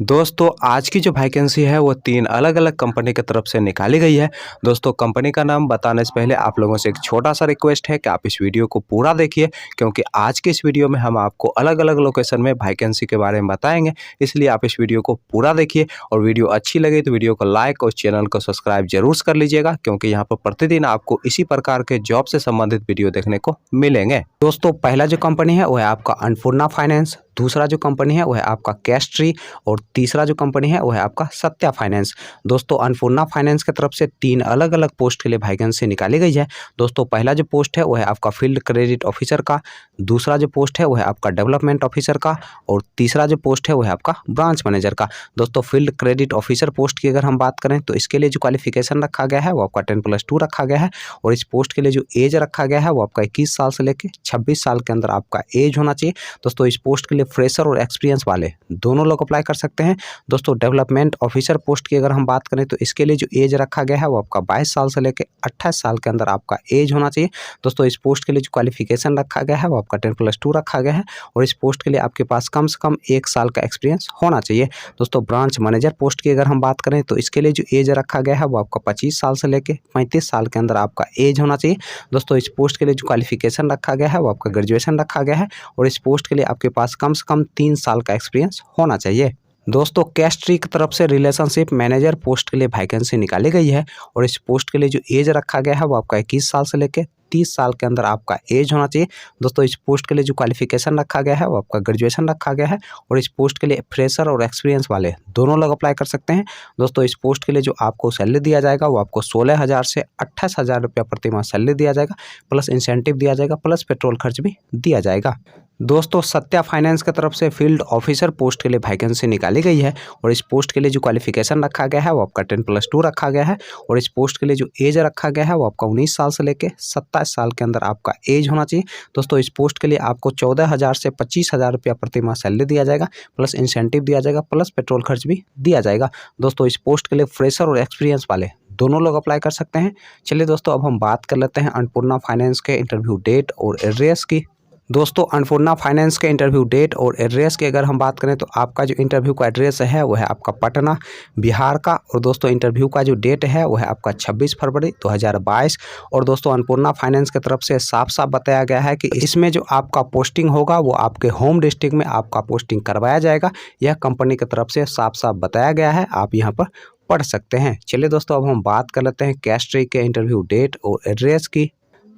दोस्तों आज की जो वैकेंसी है वो 3 अलग-अलग कंपनी की तरफ से निकाली गई है। दोस्तों कंपनी का नाम बताने से पहले आप लोगों से एक छोटा-सा रिक्वेस्ट है कि आप इस वीडियो को पूरा देखिए, क्योंकि आज के इस वीडियो में हम आपको अलग-अलग लोकेशन में वैकेंसी के बारे में बताएँगे। इसलिए आप इस वीडियो को पूरा देखिए और वीडियो अच्छी लगे तो वीडियो को लाइक और चैनल को सब्सक्राइब ज़रूर कर लीजिएगा, क्योंकि यहाँ पर प्रतिदिन आपको इसी प्रकार के जॉब से संबंधित वीडियो देखने को मिलेंगे। दोस्तों पहला जो कंपनी है वो है आपका अन्नपूर्णा फाइनेंस, दूसरा जो कंपनी है वो है आपका कैस्ट्री और तीसरा जो कंपनी है वो है आपका सत्या फाइनेंस। दोस्तों अन्नपूर्णा फाइनेंस की तरफ से 3 अलग-अलग पोस्ट के लिए वैकेंसी निकाली गई है। दोस्तों पहला जो पोस्ट है वो है आपका फील्ड क्रेडिट ऑफिसर का, दूसरा जो पोस्ट है वो है आपका डेवलपमेंट ऑफिसर का और तीसरा जो पोस्ट है वो है आपका ब्रांच मैनेजर का। दोस्तों फील्ड क्रेडिट ऑफिसर पोस्ट की अगर हम बात करें तो इसके लिए जो क्वालिफिकेशन रखा गया है वो आपका 10+2 रखा गया है और इस पोस्ट के लिए जो एज रखा गया है वो आपका 21 साल से लेकर 26 साल के अंदर आपका एज होना चाहिए। दोस्तों इस पोस्ट के लिए फ्रेशर और एक्सपीरियंस वाले दोनों लोग अप्लाई कर सकते हैं। दोस्तों डेवलपमेंट ऑफिसर पोस्ट की अगर हम बात करें तो इसके लिए जो एज रखा गया है वो आपका 22 साल से लेकर 28 साल के अंदर आपका एज होना चाहिए। दोस्तों इस पोस्ट के लिए जो क्वालिफिकेशन रखा गया है वो आपका 10+2 रखा गया है और इस पोस्ट के लिए आपके पास कम से कम 1 साल का एक्सपीरियंस होना चाहिए। दोस्तों ब्रांच मैनेजर पोस्ट की अगर हम बात करें तो इसके लिए जो एज रखा गया है वो आपका 25 साल से लेकर 35 साल के अंदर आपका एज होना चाहिए। दोस्तों इस पोस्ट के लिए जो क्वालिफिकेशन रखा गया है वो आपका ग्रेजुएशन रखा गया है और इस पोस्ट के लिए आपके पास कम से कम 3 साल का एक्सपीरियंस होना चाहिए। दोस्तों कैस्ट्री की तरफ से रिलेशनशिप मैनेजर पोस्ट के लिए वैकेंसी निकाली गई है और इस पोस्ट के लिए जो एज रखा गया है वो आपका 21 साल से लेकर 30 साल के अंदर आपका एज होना चाहिए। दोस्तों इस पोस्ट के लिए जो क्वालिफिकेशन रखा गया है वो आपका ग्रेजुएशन रखा गया है और इस पोस्ट के लिए फ्रेशर और एक्सपीरियंस वाले दोनों लोग अप्लाई कर सकते हैं। दोस्तों इस पोस्ट के लिए जो आपको सैलरी दिया जाएगा वो आपको 16,000 से 28,000 रुपया प्रति माह सैलरी दिया जाएगा, प्लस इंसेंटिव दिया जाएगा, प्लस पेट्रोल खर्च भी दिया जाएगा। दोस्तों सत्या फाइनेंस की तरफ से फील्ड ऑफिसर पोस्ट के लिए वैकेंसी निकाली गई है और इस पोस्ट के लिए जो क्वालिफिकेशन रखा गया है वो आपका 10+2 रखा गया है और इस पोस्ट के लिए जो एज रखा गया है वो आपका 19 साल से लेकर 27 साल के अंदर आपका एज होना चाहिए। दोस्तों इस पोस्ट के लिए आपको 14,000 से 25,000 रुपया प्रति माह सैलरी दिया जाएगा, प्लस इंसेंटिव दिया जाएगा, प्लस पेट्रोल खर्च भी दिया जाएगा। दोस्तों इस पोस्ट के लिए फ्रेशर और एक्सपीरियंस वाले दोनों लोग अप्लाई कर सकते हैं। चलिए दोस्तों अब हम बात कर लेते हैं अन्नपूर्णा फाइनेंस के इंटरव्यू डेट और एड्रेस की। दोस्तों अन्नपूर्णा फाइनेंस के इंटरव्यू डेट और एड्रेस की अगर हम बात करें तो आपका जो इंटरव्यू का एड्रेस है वो है आपका पटना बिहार का और दोस्तों इंटरव्यू का जो डेट है वो है आपका 26 फरवरी 2022 और दोस्तों अन्नपूर्णा फाइनेंस की तरफ से साफ साफ बताया गया है कि इसमें जो आपका पोस्टिंग होगा वो आपके होम डिस्ट्रिक्ट में आपका पोस्टिंग करवाया जाएगा। यह कंपनी की तरफ से साफ साफ बताया गया है, आप यहाँ पर पढ़ सकते हैं। चलिए दोस्तों अब हम बात कर लेते हैं कैस्ट्री के इंटरव्यू डेट और एड्रेस की।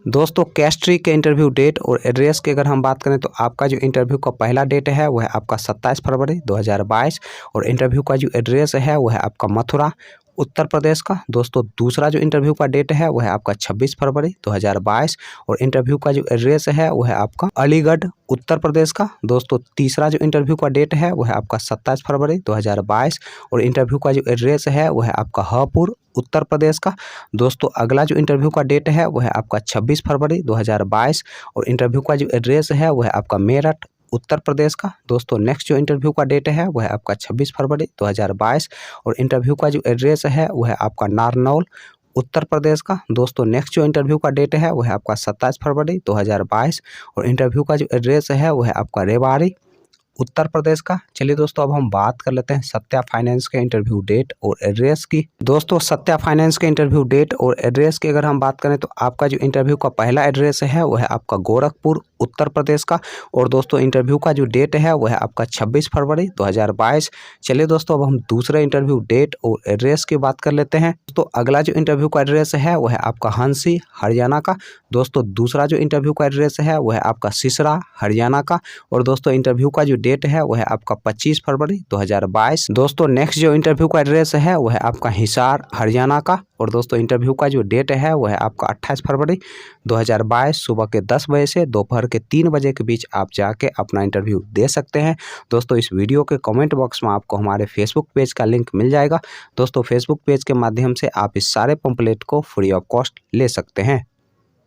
दोस्तों कैस्ट्री के इंटरव्यू डेट और एड्रेस की अगर हम बात करें तो आपका जो इंटरव्यू का पहला डेट है वो है आपका 27 फरवरी 2022 और इंटरव्यू का जो एड्रेस है वो है आपका मथुरा उत्तर प्रदेश का। दोस्तों दूसरा जो इंटरव्यू का डेट है वो है आपका 26 फरवरी 2022 और इंटरव्यू का जो एड्रेस है वो है आपका अलीगढ़ उत्तर प्रदेश का। दोस्तों तीसरा जो इंटरव्यू का डेट है वो है आपका 27 फरवरी 2022 और इंटरव्यू का जो एड्रेस है वो है आपका हापुड़ उत्तर प्रदेश का। दोस्तों अगला जो इंटरव्यू का डेट है वो है आपका 26 फरवरी 2022 और इंटरव्यू का जो एड्रेस है वो है आपका मेरठ उत्तर प्रदेश का। दोस्तों नेक्स्ट जो इंटरव्यू का डेट है वो है आपका 26 फरवरी 2022 और इंटरव्यू का जो एड्रेस है वो है आपका नारनौल उत्तर प्रदेश का। दोस्तों नेक्स्ट जो इंटरव्यू का डेट है वो है आपका 27 फरवरी 2022 और इंटरव्यू का जो एड्रेस है वो है आपका रेवाड़ी उत्तर प्रदेश का। चलिए दोस्तों अब हम बात कर लेते हैं सत्या फाइनेंस के इंटरव्यू डेट और एड्रेस की। दोस्तों सत्या फाइनेंस के इंटरव्यू डेट और एड्रेस की अगर हम बात करें तो आपका जो इंटरव्यू का पहला एड्रेस है वो है आपका गोरखपुर उत्तर प्रदेश का और दोस्तों इंटरव्यू का जो डेट है वो है आपका 26 फरवरी 2022। चलिए दोस्तों अब हम दूसरे इंटरव्यू डेट और एड्रेस की बात कर लेते हैं। दोस्तों अगला जो इंटरव्यू का एड्रेस है वो है आपका हंसी हरियाणा का। दोस्तों दूसरा जो इंटरव्यू का एड्रेस है वो है आपका सिसरा हरियाणा का और दोस्तों इंटरव्यू का जो डेट है वो है आपका 25 फरवरी 2022। दोस्तों नेक्स्ट जो इंटरव्यू का एड्रेस है वो है आपका हिसार हरियाणा का और दोस्तों इंटरव्यू का जो डेट है वो है आपका 28 फरवरी 2022 सुबह के 10 बजे से दोपहर के 3 बजे के बीच आप जाके अपना इंटरव्यू दे सकते हैं। दोस्तों इस वीडियो के कमेंट बॉक्स में आपको हमारे फेसबुक पेज का लिंक मिल जाएगा। दोस्तों फेसबुक पेज के माध्यम से आप इस सारे पंपलेट को फ्री ऑफ कॉस्ट ले सकते हैं।